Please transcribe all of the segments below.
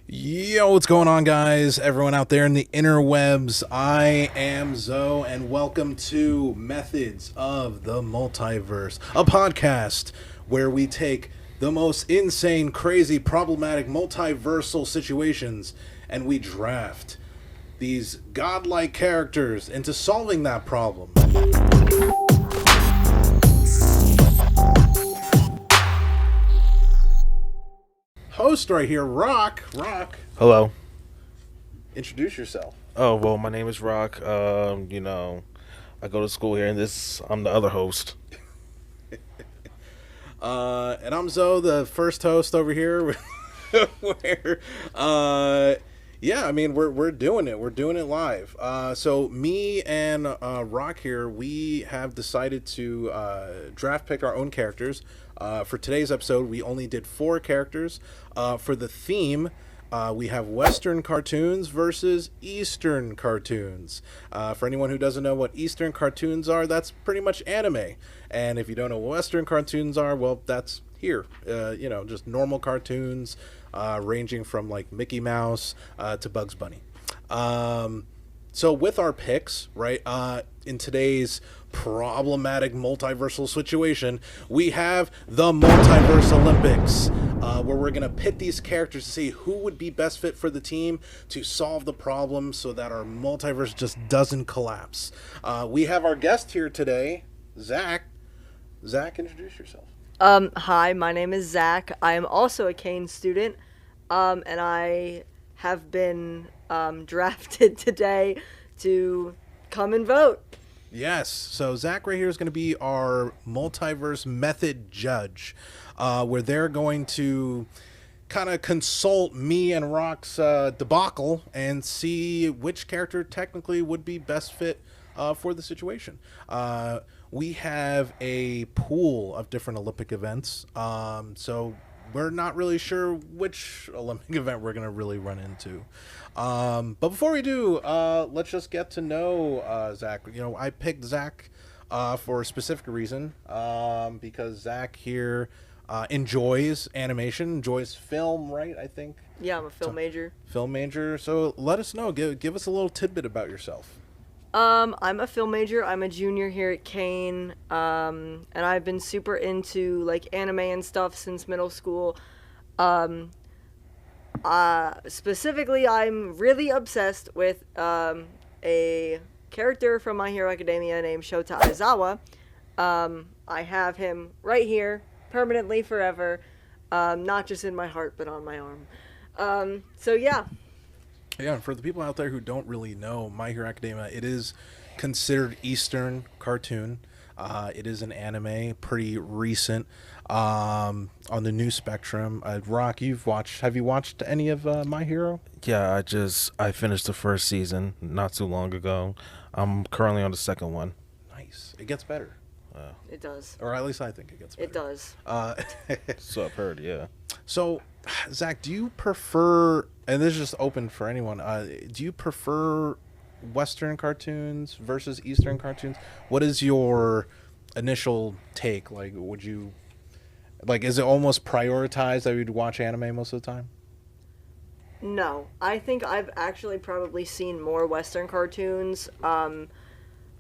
Yo, what's going on, guys? Everyone out there in the interwebs, I am Zoe, and welcome to Methods of the Multiverse, a podcast where we take the most insane, crazy, problematic, multiversal situations and we draft these godlike characters into solving that problem. Host right here, Rock. Hello. Introduce yourself. Oh, well, my name is Rock. I go to school here, and I'm the other host. And I'm Zoe, the first host over here. Where, yeah, I mean, we're doing it. We're doing it live. So me and Rock here, we have decided to draft pick our own characters. For today's episode, we only did 4 characters. For the theme, we have Western cartoons versus Eastern cartoons. For anyone who doesn't know what Eastern cartoons are, that's pretty much anime. And if you don't know what Western cartoons are, well, that's here. Just normal cartoons, ranging from like Mickey Mouse to Bugs Bunny. So with our picks, right, in today's problematic multiversal situation, we have the Multiverse Olympics, where we're going to pit these characters to see who would be best fit for the team to solve the problem so that our multiverse just doesn't collapse. We have our guest here today, Zach. Zach, introduce yourself. Hi, my name is Zach. I am also a Kane student, and I have been drafted today to come and vote. Yes, so Zach right here is going to be our multiverse method judge, where they're going to kind of consult me and Rock's debacle and see which character technically would be best fit for the situation. We have a pool of different Olympic events, so we're not really sure which Olympic event we're going to really run into. But before we do, let's just get to know Zach. I picked Zach for a specific reason, because Zach here enjoys animation, enjoys film, right? I think. Yeah, I'm a film major. Film major. So let us know. Give us a little tidbit about yourself. I'm a film major. I'm a junior here at Kane, and I've been super into like anime and stuff since middle school. Specifically, I'm really obsessed with a character from My Hero Academia named Shota Aizawa. I have him right here, permanently, forever, not just in my heart, but on my arm. So yeah. Yeah, for the people out there who don't really know My Hero Academia, it is considered Eastern cartoon. It is an anime, pretty recent, on the new spectrum. Rock, have you watched any of My Hero? Yeah, I finished the first season not too long ago. I'm currently on the second one. Nice. It gets better. It does. Or at least I think it gets better. It does. So I've heard, yeah. So, Zach, do you prefer, and this is just open for anyone, do you prefer Western cartoons versus Eastern cartoons? What is your initial take? Like, is it almost prioritized that you'd watch anime most of the time? No, I think I've actually probably seen more Western cartoons.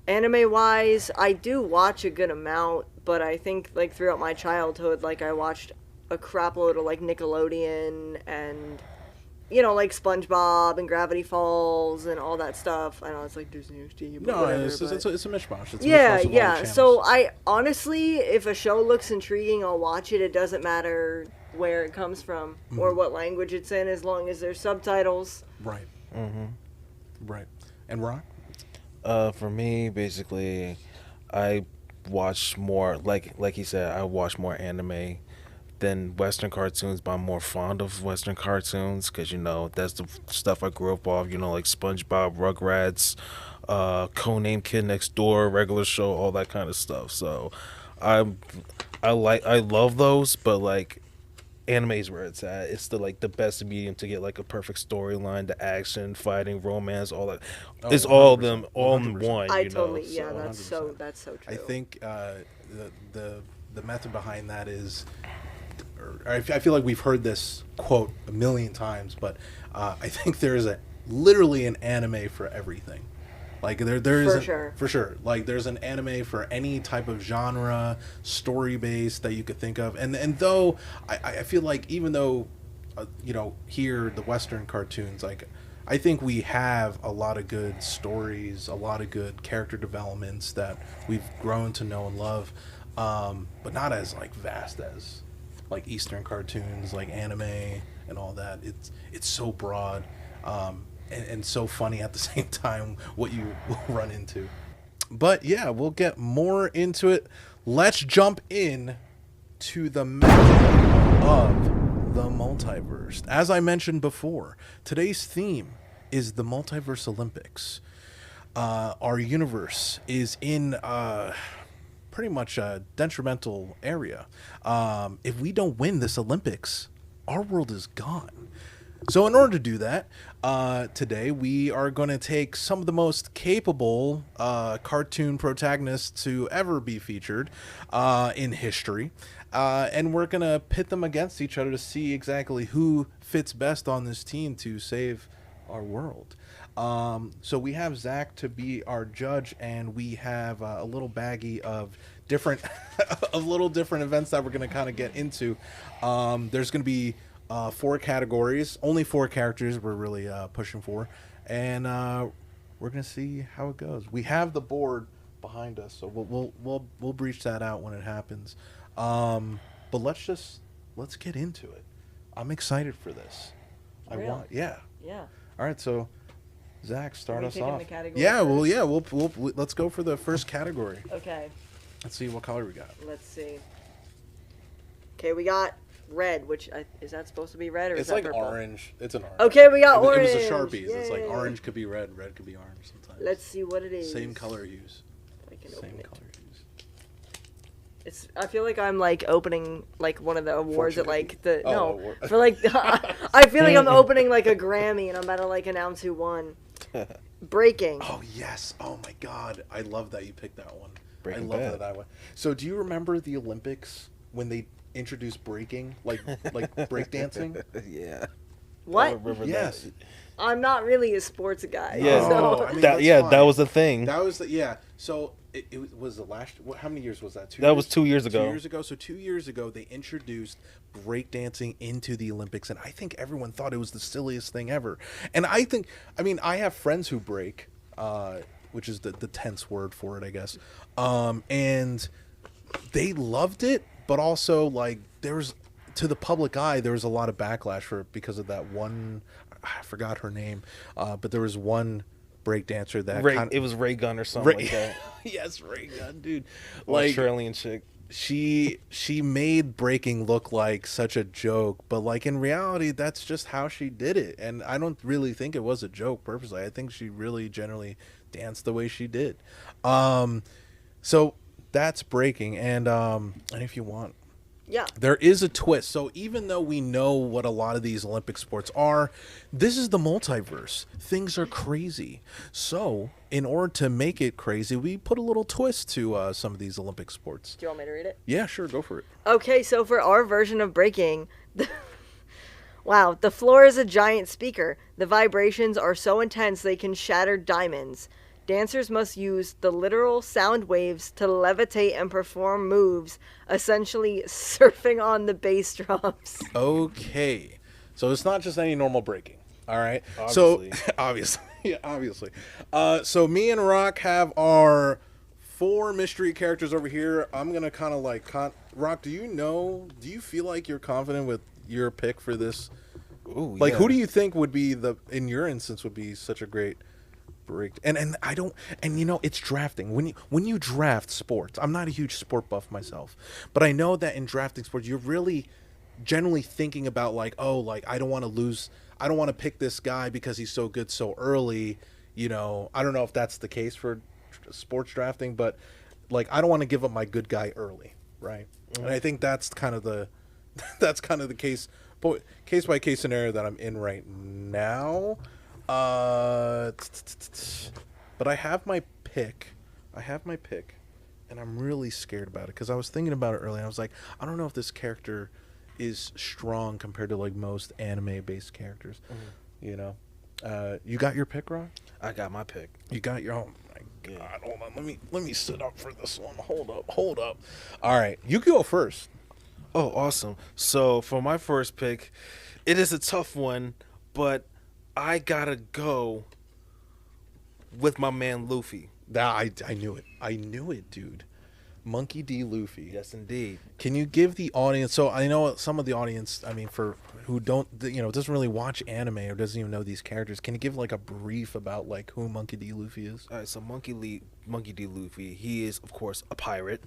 Anime-wise, I do watch a good amount, but I think, like, throughout my childhood, like, I watched a crap load of, like, Nickelodeon and, like, SpongeBob and Gravity Falls and all that stuff. I know it's, like, Disney XD, but No, whatever, it's a mishmash. It's a yeah, mishmash of all yeah. the So, channels. honestly, if a show looks intriguing, I'll watch it. It doesn't matter where it comes from or what language it's in, as long as there's subtitles. Right. Mm-hmm. Right. And Rock? For me, basically, I watch more, like he said, I watch more anime than Western cartoons, but I'm more fond of Western cartoons because, that's the stuff I grew up off, like SpongeBob, Rugrats, Codename Kid Next Door, Regular Show, all that kind of stuff. So I love those, but like anime is where it's at. It's the best medium to get like a perfect storyline, the action, fighting, romance, all that. Oh, it's all of 100%, them all in 100%. one. I totally, so. that's so true. I think the method behind that is, I feel like we've heard this quote a million times, but I think there's literally an anime for everything. Like there's for sure. Like there's an anime for any type of genre, story based that you could think of. And though I feel like even though here the Western cartoons, like I think we have a lot of good stories, a lot of good character developments that we've grown to know and love, but not as like vast as like Eastern cartoons, like anime and all that. It's so broad. And so funny at the same time what you will run into. But yeah, we'll get more into it. Let's jump in to the magic of the multiverse. As I mentioned before, today's theme is the Multiverse Olympics. Our universe is in pretty much a detrimental area. If we don't win this Olympics, our world is gone. So in order to do that, today we are going to take some of the most capable cartoon protagonists to ever be featured in history, and we're going to pit them against each other to see exactly who fits best on this team to save our world. So we have Zach to be our judge, and we have a little baggie of different, different events that we're going to kind of get into. There's going to be 4 categories, only 4 characters we're really pushing for, and we're gonna see how it goes. We have the board behind us, so we'll breach that out when it happens. But let's get into it. I'm excited for this. Yeah. All right, so Zach, start us off. Yeah, first? We'll let's go for the first category. Okay. Let's see what color we got. Let's see. Okay, we got red, which is that supposed to be red or is that purple? It's like orange. It's an orange. Okay, we got orange. It was a Sharpies. Yay. It's like orange could be red could be orange sometimes. Let's see what it is. Same color hues. I can open it. I feel like I'm like opening like one of the awards at like the for like I feel like I'm opening like a Grammy and I'm about to like announce who won. Breaking. Oh yes. Oh my God. I love that you picked that one. Breaking I love that one. So do you remember the Olympics when they introduced breaking, like breakdancing? Yeah. What? Yes. I'm not really a sports guy. Yeah. So. I mean, that was the thing. That was so it was the last. How many years was that? 2 years? That was 2 years ago. 2 years ago. So 2 years ago, they introduced breakdancing into the Olympics, and I think everyone thought it was the silliest thing ever. And I have friends who break, which is the tense word for it, I guess. And they loved it, but also like to the public eye, there was a lot of backlash for it because of that one. I forgot her name, but there was one breakdancer that it was Ray Gunn or something like that. Yes, Ray Gunn, dude. Like Australian chick. She made breaking look like such a joke, but like in reality, that's just how she did it. And I don't really think it was a joke purposely. I think she really generally danced the way she did. So that's breaking, and if you want. Yeah. There is a twist. So even though we know what a lot of these Olympic sports are, this is the multiverse. Things are crazy. So in order to make it crazy, we put a little twist to some of these Olympic sports. Do you want me to read it? Yeah, sure. Go for it. Okay, so for our version of breaking, wow, the floor is a giant speaker. The vibrations are so intense they can shatter diamonds. Dancers must use the literal sound waves to levitate and perform moves, essentially surfing on the bass drums. Okay. So it's not just any normal breaking. All right. Obviously. So obviously. So me and Rock have our 4 mystery characters over here. I'm going to kind of like Rock, do you feel like you're confident with your pick for this? Ooh, like yeah. who do you think would be in your instance would be such a great break? And I don't, and it's drafting. When you draft sports, I'm not a huge sport buff myself, but I know that in drafting sports, you're really generally thinking about like, oh, like I don't want to pick this guy because he's so good so early. I don't know if that's the case for sports drafting, but like I don't want to give up my good guy early, right? And I think that's kind of the case by case scenario that I'm in right now. But I have my pick, and I'm really scared about it because I was thinking about it earlier. And I was like, I don't know if this character is strong compared to like most anime based characters. You know, you got your pick, Ron? I got my pick. You got your. Oh my God! Hold on. Let me sit up for this one. Hold up. All right, you go first. Oh, awesome. So for my first pick, it is a tough one, but I gotta go with my man Luffy. I knew it. I knew it, dude. Monkey D. Luffy. Yes, indeed. Can you give the audience? So I know some of the audience. I mean, for who don't, doesn't really watch anime or doesn't even know these characters. Can you give like a brief about like who Monkey D. Luffy is? All right, so Monkey D. Luffy, he is of course a pirate.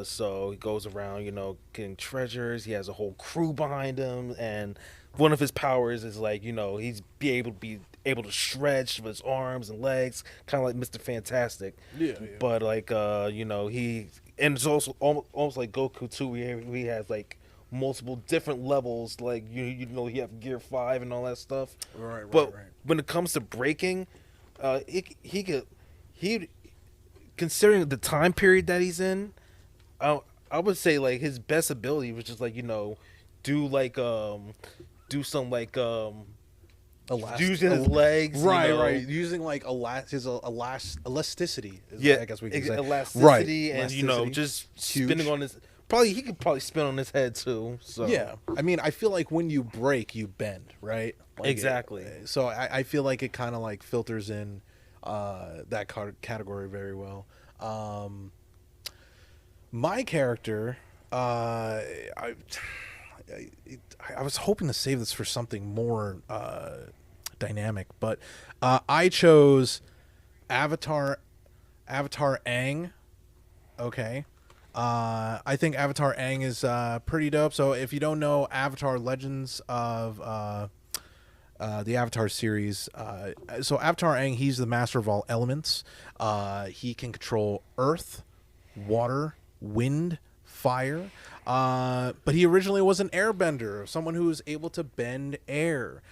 So he goes around, getting treasures. He has a whole crew behind him, and one of his powers is like, he's be able to stretch with his arms and legs, kind of like Mr. Fantastic. Yeah. But like, he and it's also almost like Goku too. He has like multiple different levels. Like he have Gear 5 and all that stuff. Right. But when it comes to breaking, he considering the time period that he's in, I would say like his best ability was just like do some like using his legs, right, using like elasticity. I guess we can say elasticity, right. And elasticity. Just Huge. spinning on his. He could probably spin on his head too. So yeah, I mean, I feel like when you break, you bend, right? Like exactly. So I feel like it kind of like filters in that category very well. My character, I was hoping to save this for something more dynamic, but I chose Avatar Aang. Okay. I think Avatar Aang is pretty dope. So if you don't know Avatar Legends of the Avatar series, so Avatar Aang, he's the master of all elements. He can control earth, water, wind, fire. But he originally was an airbender, someone who was able to bend air.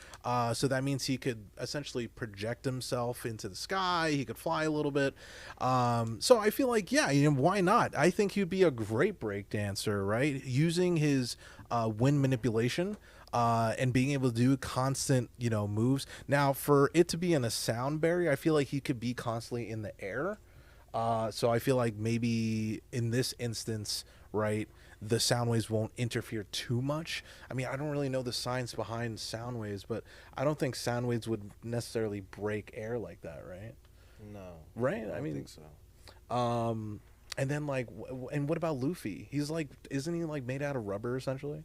So that means he could essentially project himself into the sky. He could fly a little bit. So I feel like, yeah, why not? I think he'd be a great break dancer, right? Using his wind manipulation and being able to do constant, moves. Now, for it to be in a sound barrier, I feel like he could be constantly in the air. So I feel like maybe in this instance, right, the sound waves won't interfere too much. I mean, I don't really know the science behind sound waves, but I don't think sound waves would necessarily break air like that, right? No. Right? I mean, think so. And then like, and what about Luffy? He's like, isn't he like made out of rubber essentially?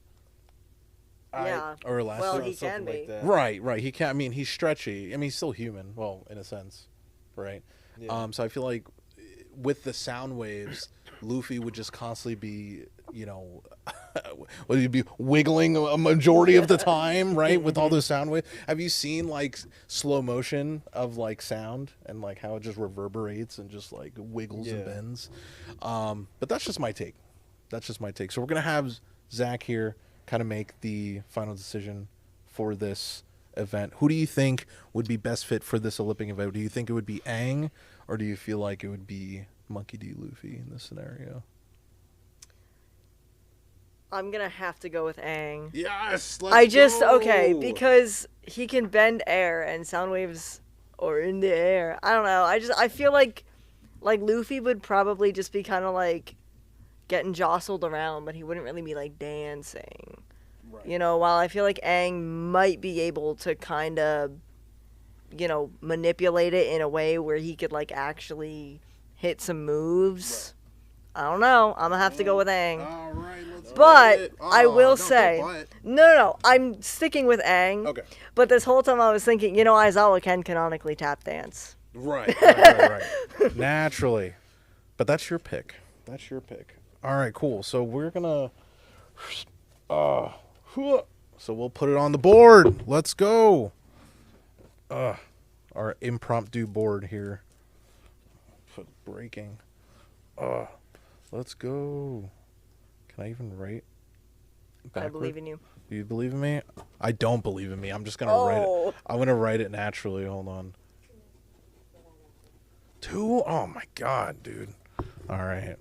Yeah. Or elastic? Well, he can be. like that. Right. He can. I mean, he's stretchy. I mean, he's still human. Well, in a sense, right? Yeah. So I feel like with the sound waves, Luffy would just constantly be, would he be wiggling a majority of the time, right? With all those sound waves. Have you seen like slow motion of like sound and like how it just reverberates and just like wiggles and bends? But that's just my take. So we're gonna have Zach here kind of make the final decision for this event. Who do you think would be best fit for this Olympic event? Do you think it would be Aang, or do you feel like it would be Monkey D. Luffy in this scenario? I'm gonna have to go with Aang. Yes, let's go. Okay, because he can bend air and sound waves are in the air. I don't know. I feel like Luffy would probably just be kind of like getting jostled around, but he wouldn't really be like dancing. Right. While I feel like Aang might be able to kind of, manipulate it in a way where he could like actually hit some moves. Right. I don't know. I'm gonna have to go with Aang. All right, let's but I will say, no, I'm sticking with Aang. Okay. But this whole time I was thinking, Aizawa can canonically tap dance. Right. Naturally. But that's your pick. All right, cool. So we're gonna, so we'll put it on the board. Let's go. Our impromptu board here. Put breaking. Let's go. Can I even write backward? I believe in you. Do you believe in me? I don't believe in me. I'm just gonna write it. I'm gonna write it naturally. Hold on. 2? Oh my god, dude. All right.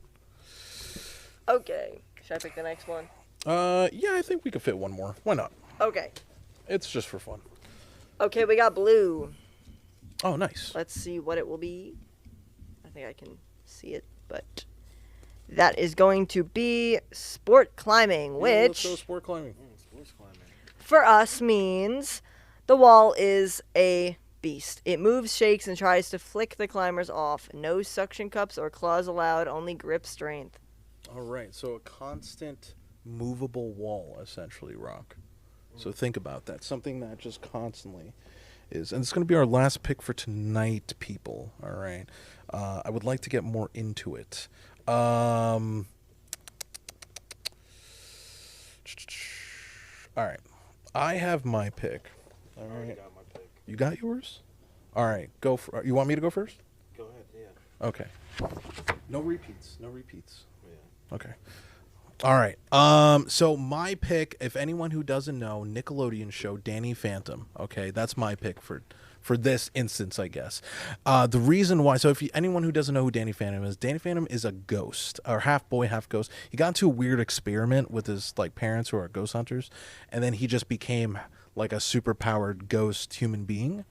Okay. Should I pick the next one? Yeah, I think we could fit one more. Why not? Okay. It's just for fun. Okay, we got blue. Oh, nice. Let's see what it will be. I think I can see it, but that is going to be sport climbing, Let's go which sport climbing. Sports climbing. for us means the wall is a beast. It moves, shakes, and tries to flick the climbers off. No suction cups or claws allowed, only grip strength. All right, so a constant movable wall, essentially, Rock. So think about that. Something that just constantly is. And it's going to be our last pick for tonight, people. All right. I would like to get more into it. All right. I have my pick. All right. I got my pick. You got yours? All right. Go for. You want me to go first? Go ahead, yeah. Okay. No repeats. No repeats. Yeah. Okay. All right. So my pick, if anyone who doesn't know, Nickelodeon show Danny Phantom. Okay, that's my pick for this instance, I guess. The reason why, so if anyone who doesn't know who Danny Phantom is a ghost, or half boy, half ghost. He got into a weird experiment with his like parents who are ghost hunters, and then he just became like a super powered ghost human being.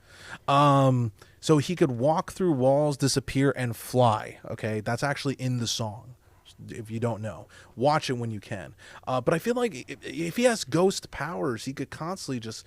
So he could walk through walls, disappear, and fly. Okay, that's actually in the song. If you don't know, watch it when you can. But I feel like if he has ghost powers, he could constantly just,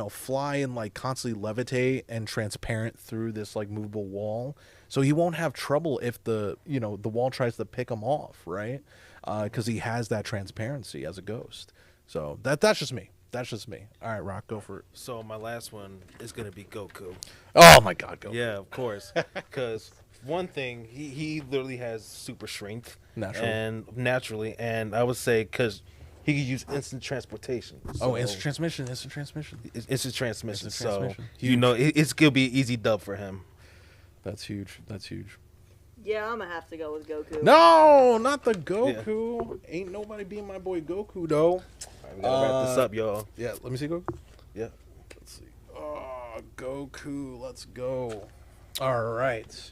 fly and like constantly levitate and transparent through this like movable wall. So he won't have trouble if the wall tries to pick him off, right? Because he has that transparency as a ghost. So that's just me. That's just me. All right, Rock, go for it. So my last one is gonna be Goku. Oh my God, go. Yeah, of course. Because one thing, he literally has super strength. Naturally. And I would say because he could use instant transportation. So Instant transmission. Instant transmission. Instant transmission. So, Huge. it's going to be an easy dub for him. That's huge. That's huge. Yeah, I'm gonna have to go with Goku. No, not the Goku. Yeah. Ain't nobody being my boy Goku, though. All right, we got to wrap this up, y'all. Yeah, let me see Goku. Yeah. Let's see. Oh, Goku. Let's go. All right.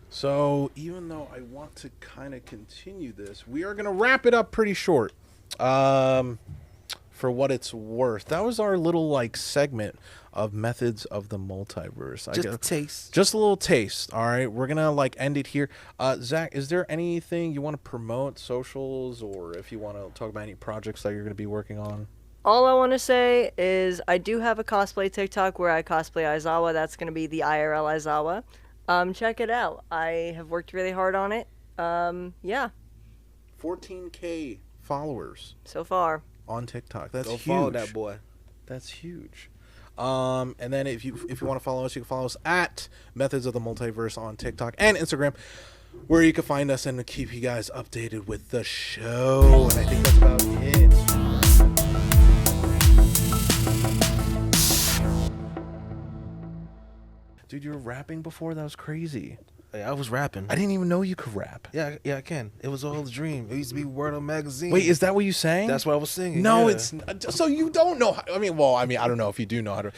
So even though I want to kind of continue this, we are going to wrap it up pretty short. For what it's worth. That was our little like segment of methods of the multiverse. Just a taste. Just a little taste. All right. We're going to like end it here. Zach, is there anything you want to promote, socials, or if you want to talk about any projects that you're going to be working on? All I want to say is I do have a cosplay TikTok where I cosplay Aizawa. That's going to be the IRL Aizawa. Check it out. I have worked really hard on it. Yeah. 14K followers so far on TikTok. That's huge. Go follow that boy. That's huge. And then if you want to follow us, you can follow us at Methods of the Multiverse on TikTok and Instagram, where you can find us and keep you guys updated with the show. And I think that's about it. Dude, you were rapping before? That was crazy. Hey, I was rapping. I didn't even know you could rap. Yeah, I can. It was all a dream. It used to be Word on Magazine. Wait, is that what you sang? That's what I was singing. No, yeah. it's... So you don't know how... I don't know if you do know how to...